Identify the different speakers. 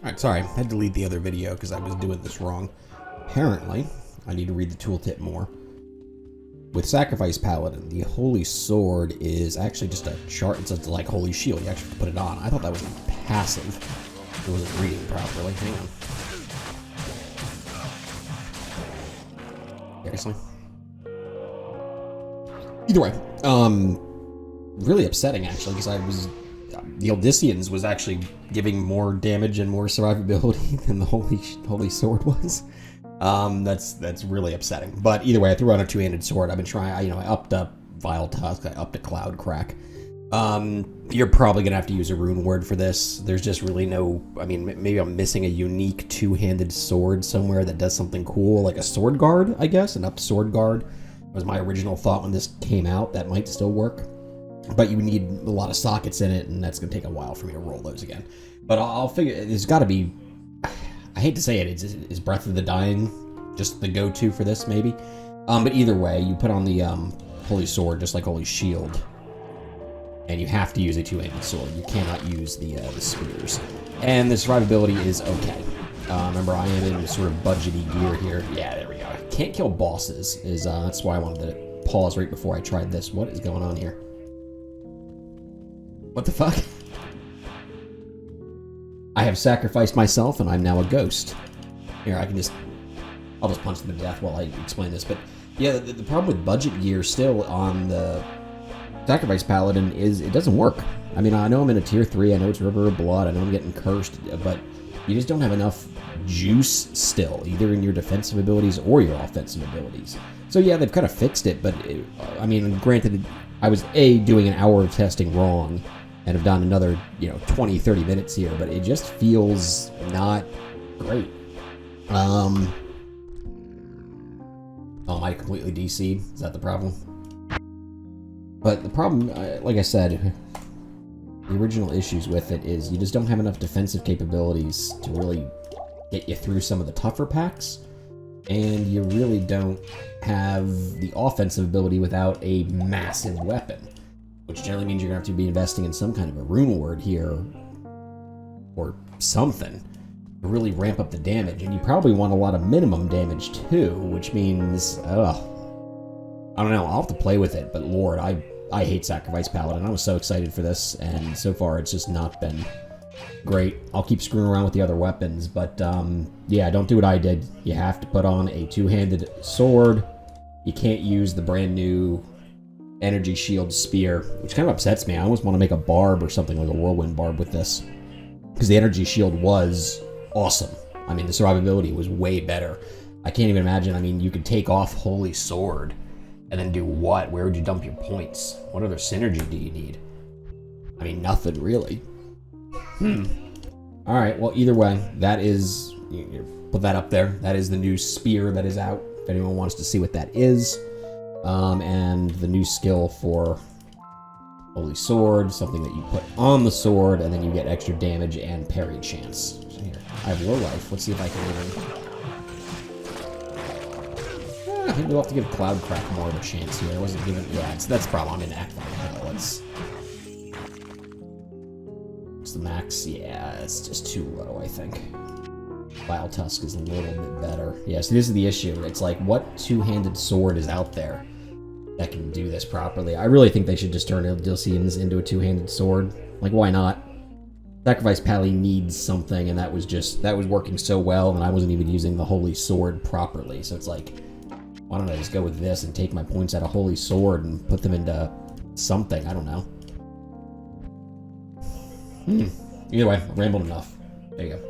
Speaker 1: Alright, sorry, I had to delete the other video because I was doing this wrong. Apparently, I need to read the tooltip more. With Sacrifice Paladin, the Holy Sword is actually just a chart. It's like Holy Shield. You actually have to put it on. I thought that was a passive. It wasn't reading properly. Hang on. Seriously? Either way, really upsetting actually, because the Odysseans was actually giving more damage and more survivability than the Holy Sword was. That's really upsetting. But either way, I threw on a two-handed sword. I've been trying. I upped up Vile Tusk. I upped a Cloud Crack. You're probably gonna have to use a rune word for this. There's just really no. I mean, maybe I'm missing a unique two-handed sword somewhere that does something cool, like a sword guard, I guess. An up sword guard was my original thought when this came out. That might still work. But you need a lot of sockets in it, and that's going to take a while for me to roll those again. But I'll figure, there's got to be, I hate to say it, is Breath of the Dying just the go-to for this, maybe? But either way, you put on the Holy Sword, just like Holy Shield, and you have to use a two-handed sword. You cannot use the spears. And the survivability is okay. Remember, I am in sort of budgety gear here. Yeah, there we go. Can't kill bosses, that's why I wanted to pause right before I tried this. What is going on here? What the fuck? I have sacrificed myself and I'm now a ghost. Here, I'll just punch them to death while I explain this. But yeah, the problem with budget gear still on the Sacrifice Paladin is it doesn't work. I mean, I know I'm in a tier 3, I know it's River of Blood, I know I'm getting cursed, but you just don't have enough juice still, either in your defensive abilities or your offensive abilities. So yeah, they've kind of fixed it, but I mean, granted, I was doing an hour of testing wrong, and have done another, 20, 30 minutes here, but it just feels not great. Oh, am I completely DC'd? Is that the problem? But the problem, like I said, the original issues with it is you just don't have enough defensive capabilities to really get you through some of the tougher packs, and you really don't have the offensive ability without a massive weapon. Which generally means you're going to have to be investing in some kind of a rune word here, or something, to really ramp up the damage. And you probably want a lot of minimum damage too, which means, I don't know, I'll have to play with it, but Lord, I hate Sacrifice Paladin. I was so excited for this, and so far it's just not been great. I'll keep screwing around with the other weapons, but yeah, don't do what I did. You have to put on a two-handed sword. You can't use the brand new energy shield spear, which kind of upsets me. I almost want to make a barb or something, like a whirlwind barb with this, because the energy shield was awesome. I mean, the survivability was way better. I can't even imagine. I mean, you could take off Holy Sword and then do what? Where would you dump your points? What other synergy do you need? I mean, nothing really. Alright, well, either way, that is, put that up there. That is the new spear that is out, if anyone wants to see what that is. And the new skill for Holy Sword, something that you put on the sword, and then you get extra damage and parry chance. So here, I have low life. Let's see if I can even... maybe we'll have to give Cloud Crack more of a chance here. I wasn't given... Yeah, that's the problem. I'm in Act 5. What's the max? Yeah, it's just too low, I think. Vile Tusk is a little bit better. Yeah, so this is the issue. It's like, what two-handed sword is out there that can do this properly? I really think they should just turn Odysseans into a two-handed sword. Like, why not? Sacrifice Pally needs something, and that was working so well, and I wasn't even using the Holy Sword properly. So it's like, why don't I just go with this and take my points out of Holy Sword and put them into something? I don't know. Either way, I rambled enough. There you go.